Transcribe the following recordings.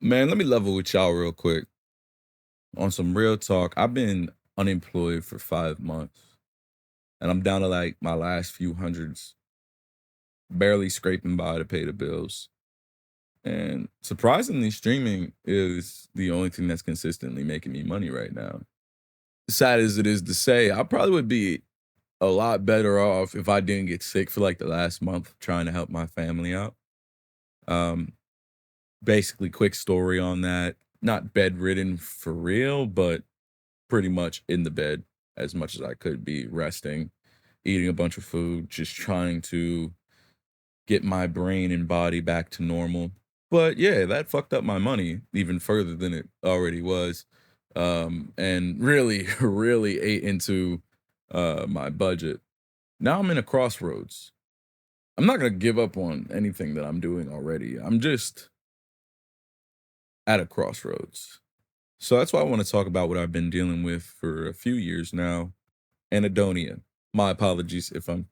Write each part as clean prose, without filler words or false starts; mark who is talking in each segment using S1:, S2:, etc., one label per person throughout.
S1: Man, let me level with y'all real quick on some real talk. I've been unemployed for 5 months and I'm down to like my last few hundreds, barely scraping by to pay the bills. And surprisingly, streaming is the only thing that's consistently making me money right now. Sad as it is to say, I probably would be a lot better off if I didn't get sick for like the last month trying to help my family out. Um, Basically, quick story on that. Not bedridden for real, but pretty much in the bed as much as I could be, resting, eating a bunch of food, just trying to get my brain and body back to normal. But yeah, that fucked up my money even further than it already was. And really, really ate into my budget. Now I'm in a crossroads. I'm not gonna give up on anything that I'm doing already. I'm just at a crossroads. So that's why I want to talk about what I've been dealing with for a few years now. Anhedonia. My apologies if I'm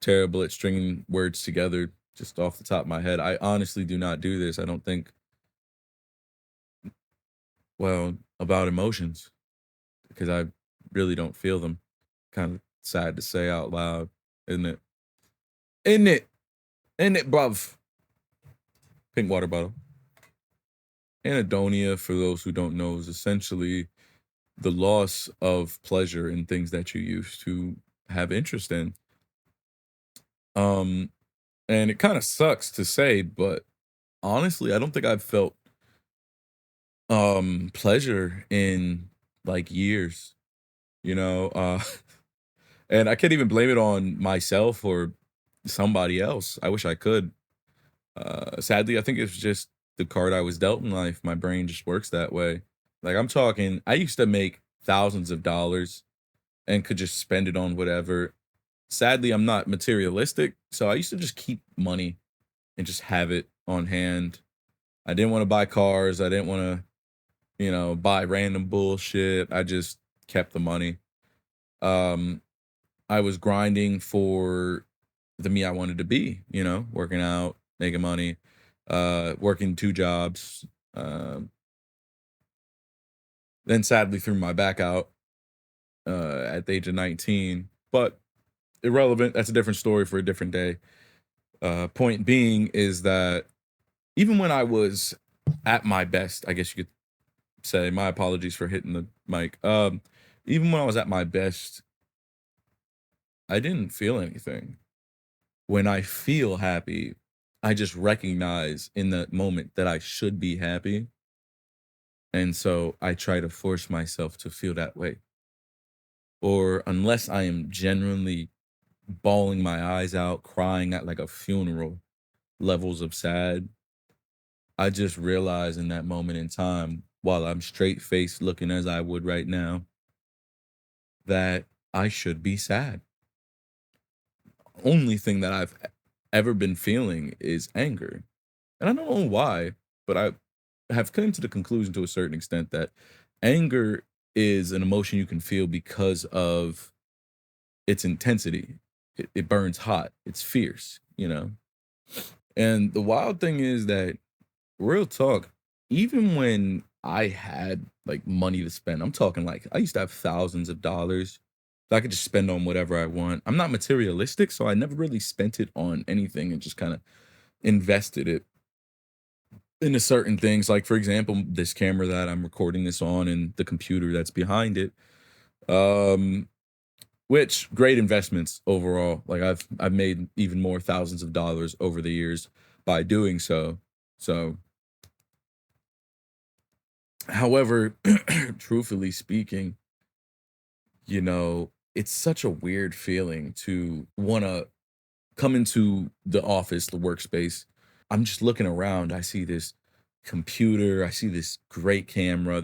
S1: terrible at stringing words together just off the top of my head. I honestly do not do this. I don't think well about emotions because I really don't feel them. Kind of sad to say out loud, isn't it? Isn't it? Isn't it, bruv? Pink water bottle. Anhedonia, for those who don't know, is essentially the loss of pleasure in things that you used to have interest in. Um, and it kind of sucks to say, but honestly, I don't think I've felt pleasure in like years, you know. And I can't even blame it on myself or somebody else. I wish I could. Sadly, I think it's just the card I was dealt in life. My brain just works that way. Like I'm talking, I used to make thousands of dollars and could just spend it on whatever. Sadly, I'm not materialistic, so I used to just keep money and just have it on hand. I didn't want to buy cars. I didn't want to, buy random bullshit. I just kept the money. Um, I was grinding for the me I wanted to be, working out, making money, working two jobs. Then sadly threw my back out at the age of 19. But irrelevant. That's a different story for a different day. Point being is that even when I was at my best, I guess you could say, my apologies for hitting the mic. Even when I was at my best, I didn't feel anything. When I feel happy, I just recognize in that moment that I should be happy. And so I try to force myself to feel that way. Or unless I am genuinely bawling my eyes out, crying at like a funeral, levels of sad, I just realize in that moment in time, while I'm straight faced looking as I would right now, that I should be sad. Only thing that I've ever been feeling is anger. And I don't know why, but I have come to the conclusion to a certain extent that anger is an emotion you can feel because of its intensity. It burns hot, it's fierce. And the wild thing is that, real talk, even when I had like money to spend, I'm talking like I used to have thousands of dollars that I could just spend on whatever I want. I'm not materialistic, so I never really spent it on anything and just kind of invested it into certain things. Like, for example, this camera that I'm recording this on and the computer that's behind it. Um, which great investments overall. Like I've made even more thousands of dollars over the years by doing so. So, however, truthfully speaking, it's such a weird feeling to want to come into the office, the workspace. I'm just looking around. I see this computer. I see this great camera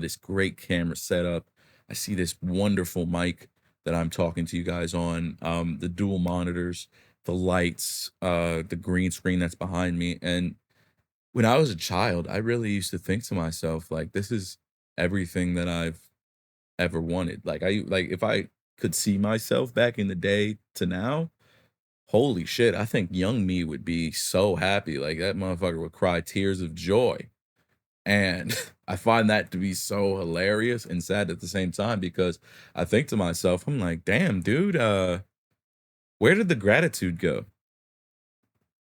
S1: setup. I see this wonderful mic that I'm talking to you guys on. The dual monitors, the lights, the green screen that's behind me. And when I was a child, I really used to think to myself, like, this is everything that I've ever wanted. Like if I could see myself back in the day to now, holy shit, I think young me would be so happy. Like that motherfucker would cry tears of joy. And I find that to be so hilarious and sad at the same time because I think to myself, I'm like, damn, dude, where did the gratitude go?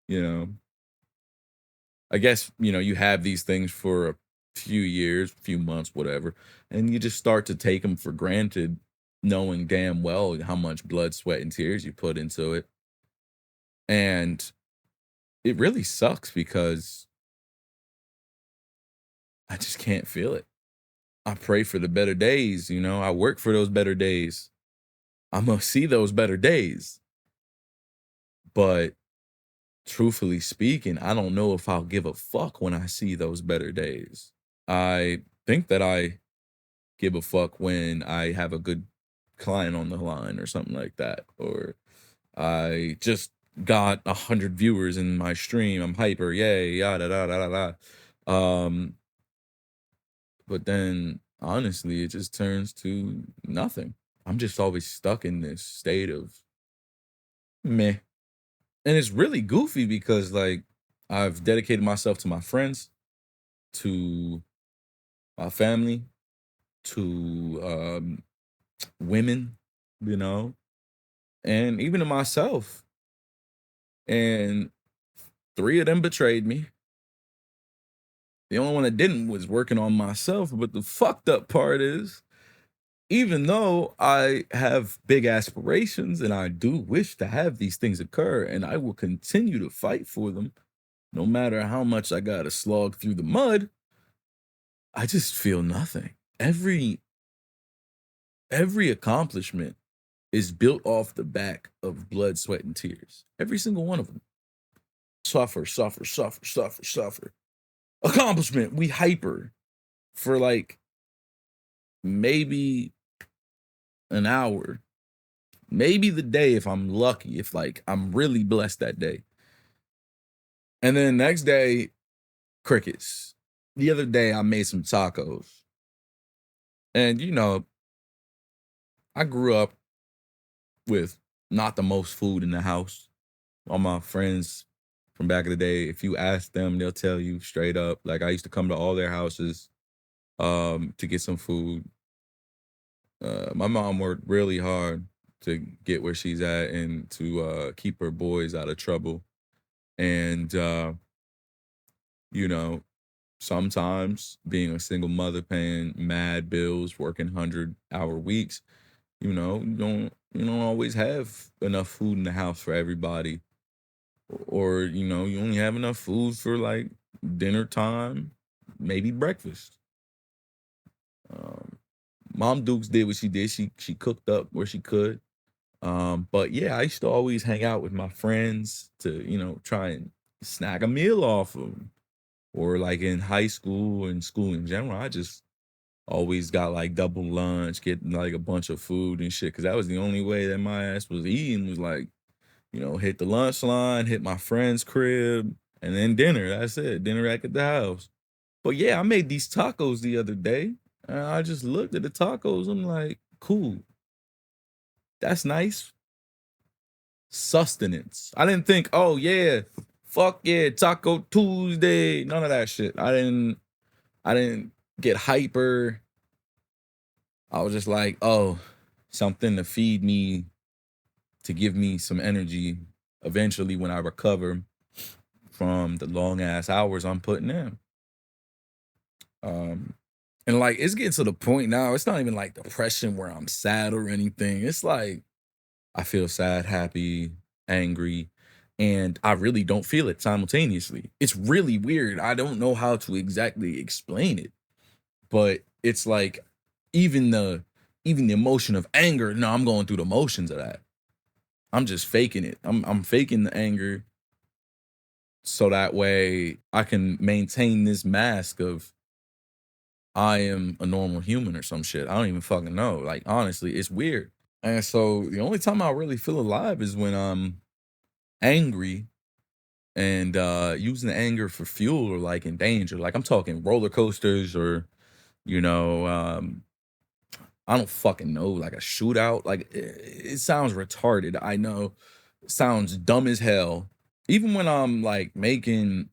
S1: You know, I guess, you have these things for a few years, few months, whatever, and you just start to take them for granted, knowing damn well how much blood, sweat, and tears you put into it. And it really sucks because I just can't feel it. I pray for the better days, I work for those better days. I'm gonna see those better days. But truthfully speaking, I don't know if I'll give a fuck when I see those better days. I think that I give a fuck when I have a good client on the line or something like that. Or I just got 100 viewers in my stream. I'm hyper, yay, yada da da da da. But then honestly, it just turns to nothing. I'm just always stuck in this state of meh. And it's really goofy because like I've dedicated myself to my friends, to my family, to women, you know, and even to myself. And three of them betrayed me. The only one that didn't was working on myself. But the fucked up part is, even though I have big aspirations and I do wish to have these things occur, and I will continue to fight for them, no matter how much I gotta slog through the mud, I just feel nothing. Every accomplishment is built off the back of blood, sweat, and tears. Every single one of them. Suffer, suffer, suffer, suffer, suffer. Accomplishment, we hyper for like maybe an hour, maybe the day if I'm lucky, if like I'm really blessed that day. And then next day, crickets. The other day I made some tacos. And I grew up with not the most food in the house. All my friends from back in the day, if you ask them, they'll tell you straight up. Like I used to come to all their houses to get some food. My mom worked really hard to get where she's at and to keep her boys out of trouble. And you know, sometimes being a single mother paying mad bills, working 100-hour weeks, you don't always have enough food in the house for everybody. Or, you only have enough food for like dinner time, maybe breakfast. Um, Mom Dukes did what she did. She cooked up where she could. But yeah, I used to always hang out with my friends to, try and snack a meal off of 'em. Or like in high school and school in general, I just always got like double lunch, getting like a bunch of food and shit. Cause that was the only way that my ass was eating was like, hit the lunch line, hit my friend's crib, and then dinner. That's it. Dinner back at the house. But yeah, I made these tacos the other day. And I just looked at the tacos. I'm like, cool. That's nice. Sustenance. I didn't think, oh yeah, fuck yeah, Taco Tuesday. None of that shit. I didn't get hyper. I was just like, oh, something to feed me, to give me some energy eventually when I recover from the long ass hours I'm putting in. Um, and like it's getting to the point now, it's not even like depression where I'm sad or anything. It's like I feel sad, happy, angry, and I really don't feel it simultaneously. It's really weird. I don't know how to exactly explain it, but it's like even the even the emotion of anger, no, I'm going through the motions of that. I'm just faking it. I'm faking the anger so that way I can maintain this mask of I am a normal human or some shit. I don't even fucking know. Like honestly, it's weird. And so the only time I really feel alive is when I'm angry and using anger for fuel or like in danger. Like I'm talking roller coasters or you know, I don't fucking know, like a shootout. Like it sounds retarded. I know. It sounds dumb as hell. Even when I'm like making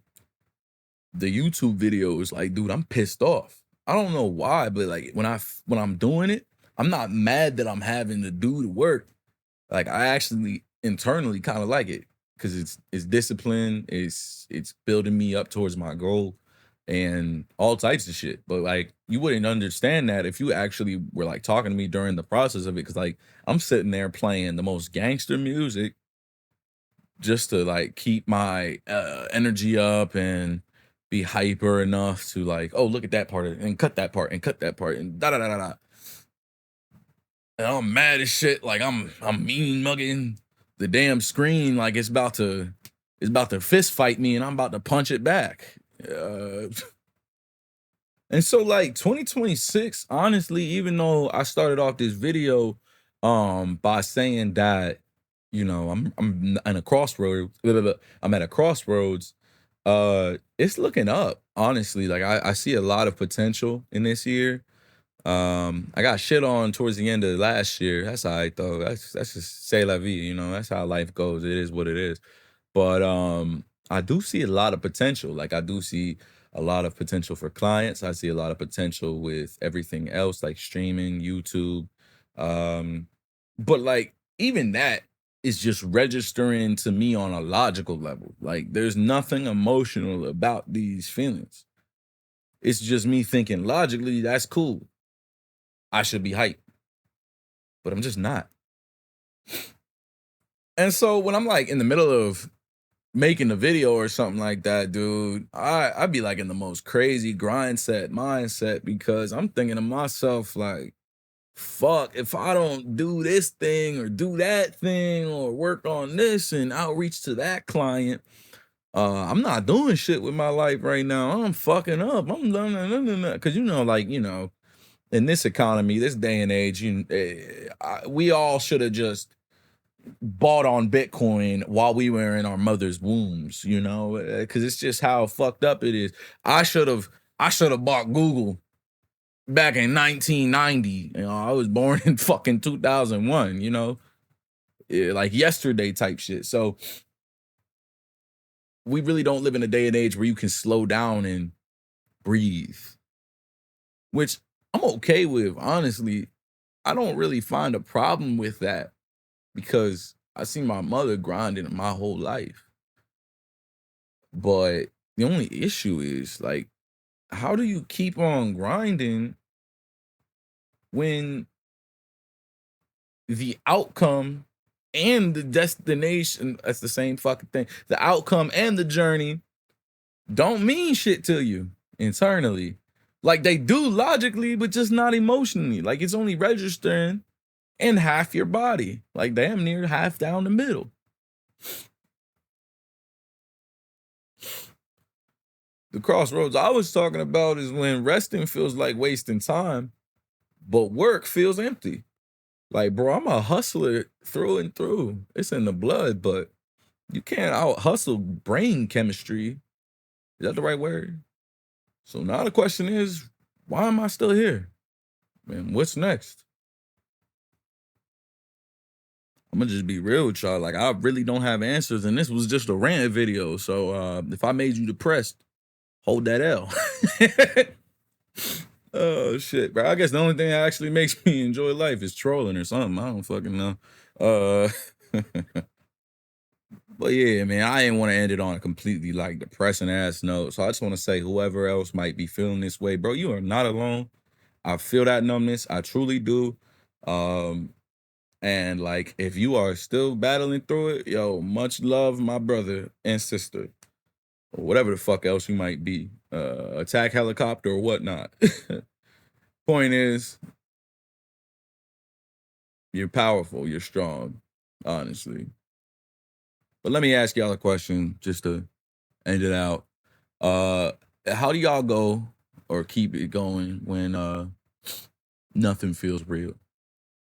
S1: the YouTube videos, like, dude, I'm pissed off. I don't know why, but like when I'm doing it, I'm not mad that I'm having to do the work. Like I actually internally kind of like it because it's discipline, it's building me up towards my goal and all types of shit. But like you wouldn't understand that if you actually were like talking to me during the process of it, because like I'm sitting there playing the most gangster music just to like keep my energy up and be hyper enough to like, oh, look at that part and cut that part and cut that part and da da da da da. And I'm mad as shit. Like I'm mean mugging the damn screen like it's about to fist fight me and I'm about to punch it back. And so like 2026, honestly, even though I started off this video by saying that, you know, I'm in a crossroads, I'm at a crossroads, it's looking up, honestly. Like I see a lot of potential in this year. I got shit on towards the end of last year. That's all right though. That's just say la vie, you know. That's how life goes. It is what it is. But I do see a lot of potential. Like I do see a lot of potential for clients. I see a lot of potential with everything else, like streaming, YouTube. Um, but like even that is just registering to me on a logical level. Like there's nothing emotional about these feelings. It's just me thinking logically, that's cool. I should be hyped, but I'm just not. And so when I'm like in the middle of making a video or something like that, dude, I'd be like in the most crazy mindset because I'm thinking to myself, like, fuck, if I don't do this thing or do that thing or work on this and outreach to that client, I'm not doing shit with my life right now. I'm fucking up. I'm done. Because, you know, like, you know, in this economy, this day and age, we all should have just bought on Bitcoin while we were in our mother's wombs, you know, because it's just how fucked up it is. I should have bought Google back in 1990. You know, I was born in fucking 2001. You know, like yesterday type shit. So we really don't live in a day and age where you can slow down and breathe, which I'm okay with. Honestly, I don't really find a problem with that because I see my mother grinding my whole life. But the only issue is like, how do you keep on grinding when the outcome and the destination, that's the same fucking thing, the outcome and the journey don't mean shit to you internally? Like they do logically, but just not emotionally. Like it's only registering in half your body, like damn near half down the middle. The crossroads I was talking about is when resting feels like wasting time, but work feels empty. Like, bro, I'm a hustler through and through. It's in the blood, but you can't out hustle brain chemistry. Is that the right word? So now the question is, why am I still here? Man, what's next? I'm gonna just be real with y'all. Like, I really don't have answers, and this was just a rant video. So if I made you depressed, hold that L. Oh shit, bro. I guess the only thing that actually makes me enjoy life is trolling or something. I don't fucking know. Uh but yeah, man, I didn't want to end it on a completely like depressing ass note. So I just want to say, whoever else might be feeling this way, bro, you are not alone. I feel that numbness. I truly do. Um, and like if you are still battling through it, yo, much love, my brother and sister, or whatever the fuck else you might be. Attack helicopter or whatnot. Point is, you're powerful, you're strong, honestly. But let me ask y'all a question just to end it out. Uh how do y'all go or keep it going when nothing feels real?